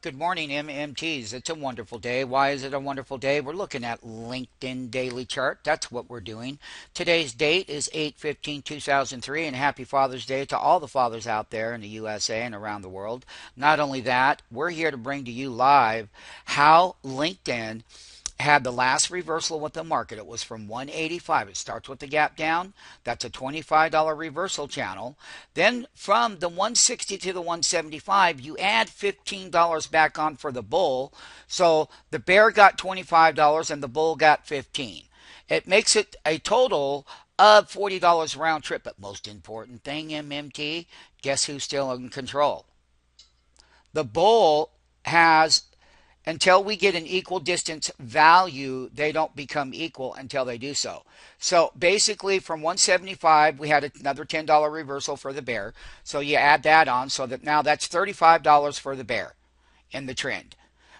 Good morning, MMTs. It's a wonderful day. Why is it a wonderful day? We're looking at LinkedIn daily chart. That's what we're doing. Today's date is 8/15/2003, and happy Father's Day to all the fathers out there in the USA and around the world. Not only that, we're here to bring to you live how LinkedIn had the last reversal with the market. It was from 185. It starts with the gap down. That's a $25 reversal channel. Then from the 160 to the 175, you add $15 back on for the bull. So the bear got $25 and the bull got 15. It makes it a total of $40 round trip. But most important thing, MMT, guess who's still in control? The bull has, until we get an equal distance value, they don't become equal until they do so. So basically from 175, we had another $10 reversal for the bear. So you add that on, so that now that's $35 for the bear in the trend.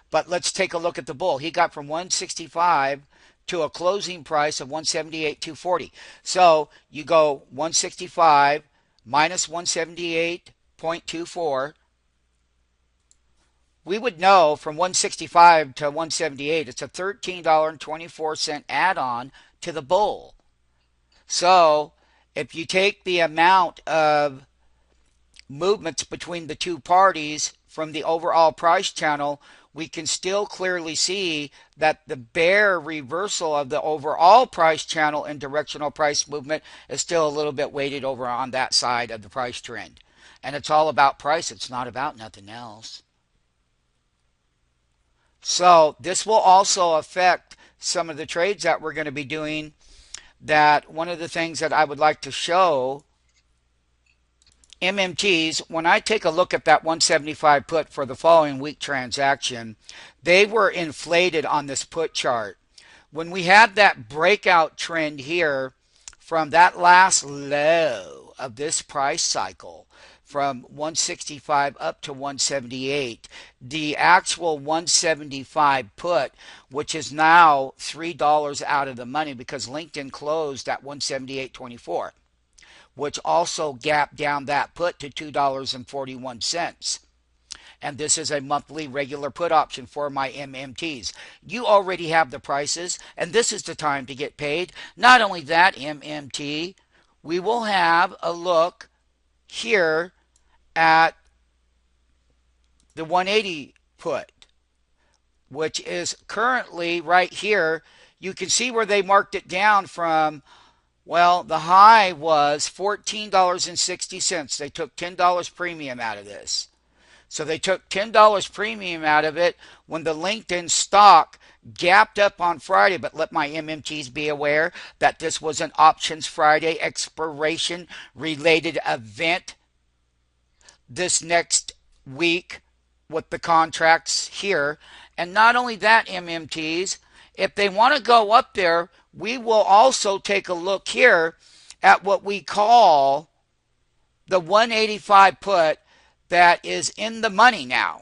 But let's take a look at the bull. He got from 165 to a closing price of 178.240. So you go 165 minus 178.24. We would know from 165 to 178, it's a $13.24 add-on to the bull. So if you take the amount of movements between the two parties from the overall price channel, we can still clearly see that the bear reversal of the overall price channel and directional price movement is still a little bit weighted over on that side of the price trend. And it's all about price. It's not about nothing else. So this will also affect some of the trades that we're going to be doing. That one of the things that I would like to show MMTs, when I take a look at that 175 put for the following week transaction, they were inflated on this put chart. When we had that breakout trend here from that last low of this price cycle, from 165 up to 178, the actual 175 put, which is now $3 out of the money because LinkedIn closed at 178.24, which also gapped down that put to $2.41. And this is a monthly regular put option for my MMTs. You already have the prices, and this is the time to get paid. Not only that, MMT, we will have a look here at the 180 put, which is currently right here. You can see where they marked it down from. Well, the high was $14.60. They took $10 premium out of this. So they took $10 premium out of it when the LinkedIn stock gapped up on Friday. But let my MMTs be aware that this was an options Friday expiration related event this next week with the contracts here. And not only that, MMTs, if they want to go up there, we will also take a look here at what we call the 185 put that is in the money now.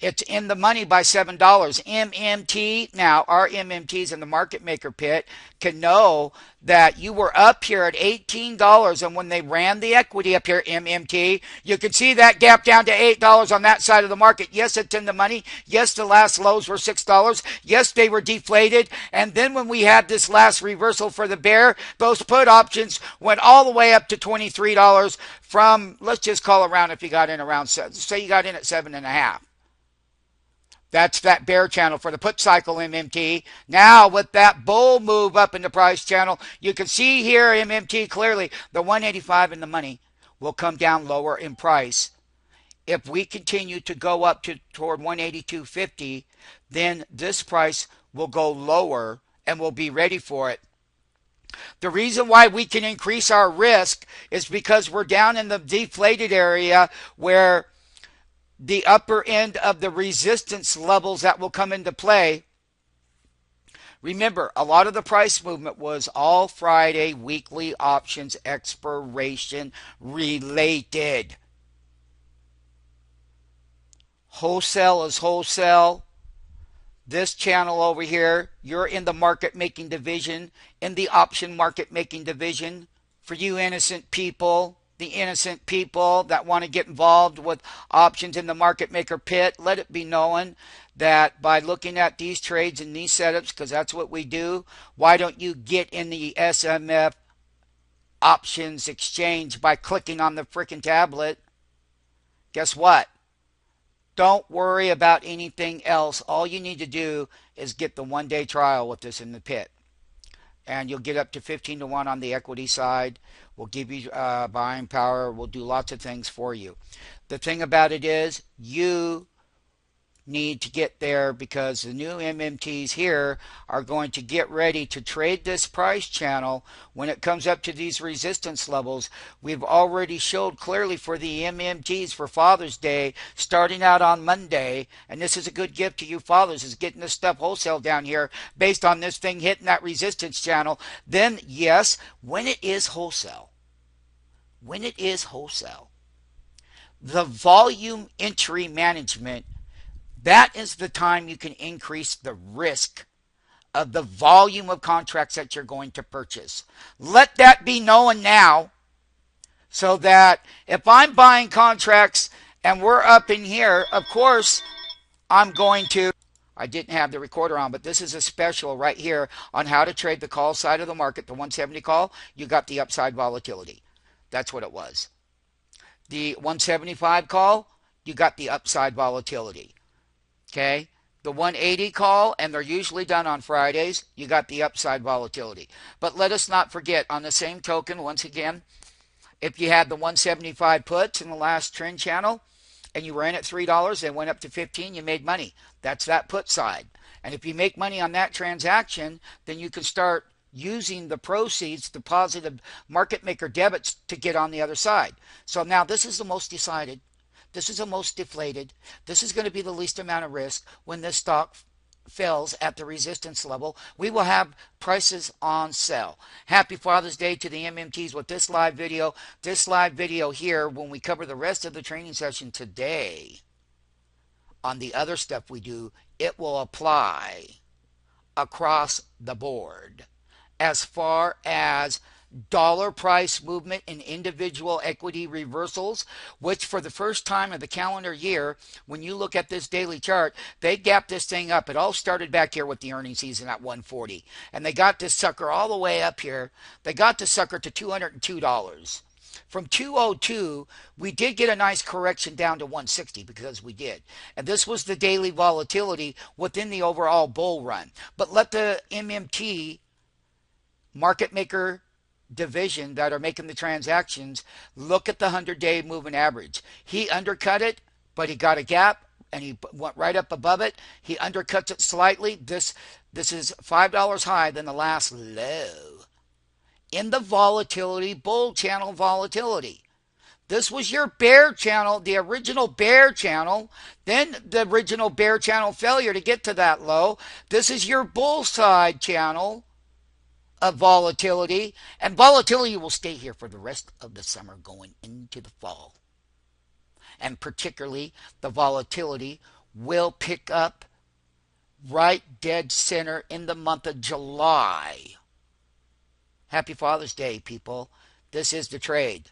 It's in the money by $7. MMT, now our MMTs in the market maker pit can know that you were up here at $18, and when they ran the equity up here, MMT, you can see that gap down to $8 on that side of the market. Yes, it's in the money. Yes, the last lows were $6. Yes, they were deflated. And then when we had this last reversal for the bear, those put options went all the way up to $23 from, let's just call around, if you got in around, say you got in at 7.5. That's that bear channel for the put cycle, MMT. Now with that bull move up in the price channel, you can see here, MMT, clearly the 185 in the money will come down lower in price. If we continue to go up toward 182.50, then this price will go lower and we'll be ready for it. The reason why we can increase our risk is because we're down in the deflated area where the upper end of the resistance levels that will come into play. Remember, a lot of the price movement was all Friday weekly options expiration related. Wholesale is wholesale. This channel over here, you're in the market making division, in the option market making division. For you innocent people, the innocent people that want to get involved with options in the market maker pit, let it be known that by looking at these trades and these setups, because that's what we do, why don't you get in the SMF options exchange by clicking on the freaking tablet? Guess what? Don't worry about anything else. All you need to do is get the 1 day trial with this in the pit. And you'll get up to 15 to 1 on the equity side. We'll give you buying power. We'll do lots of things for you. The thing about it is you need to get there because the new MMTs here are going to get ready to trade this price channel when it comes up to these resistance levels. We've already showed clearly for the MMTs for Father's Day starting out on Monday, and this is a good gift to you fathers, is getting this stuff wholesale down here based on this thing hitting that resistance channel. Then yes, when it is wholesale, the volume entry management, that is the time you can increase the risk of the volume of contracts that you're going to purchase. Let that be known now so that if I'm buying contracts and we're up in here, of course, I'm going to, I didn't have the recorder on, but this is a special right here on how to trade the call side of the market, the 170 call. You got the upside volatility. That's what it was. The 175 call, you got the upside volatility. Okay, the 180 call, and they're usually done on Fridays, you got the upside volatility. But let us not forget, on the same token, once again, if you had the 175 puts in the last trend channel and you were in at $3, they went up to 15, you made money. That's that put side. And if you make money on that transaction, then you can start using the proceeds, the positive market maker debits, to get on the other side. So now this is the most decided. This is the most deflated. This is going to be the least amount of risk when this stock fails at the resistance level. We will have prices on sale. Happy Father's Day to the MMTs with this live video. This live video here, when we cover the rest of the training session today on the other stuff we do, it will apply across the board as far as dollar price movement in individual equity reversals, which for the first time of the calendar year, when you look at this daily chart, they gapped this thing up. It all started back here with the earnings season at 140, and they got this sucker all the way up here. They got this sucker to $202. From 202, we did get a nice correction down to 160 because we did. And this was the daily volatility within the overall bull run. But let the MMT market maker division that are making the transactions look at the 100-day moving average. He undercut it, but he got a gap and he went right up above it. He undercuts it slightly. This is $5 higher than the last low in the volatility, bull channel volatility. This was your bear channel, the original bear channel, then the original bear channel failure to get to that low. This is your bull side channel of volatility, and volatility will stay here for the rest of the summer going into the fall. And particularly, the volatility will pick up right dead center in the month of July. Happy Father's Day, people. This is the trade.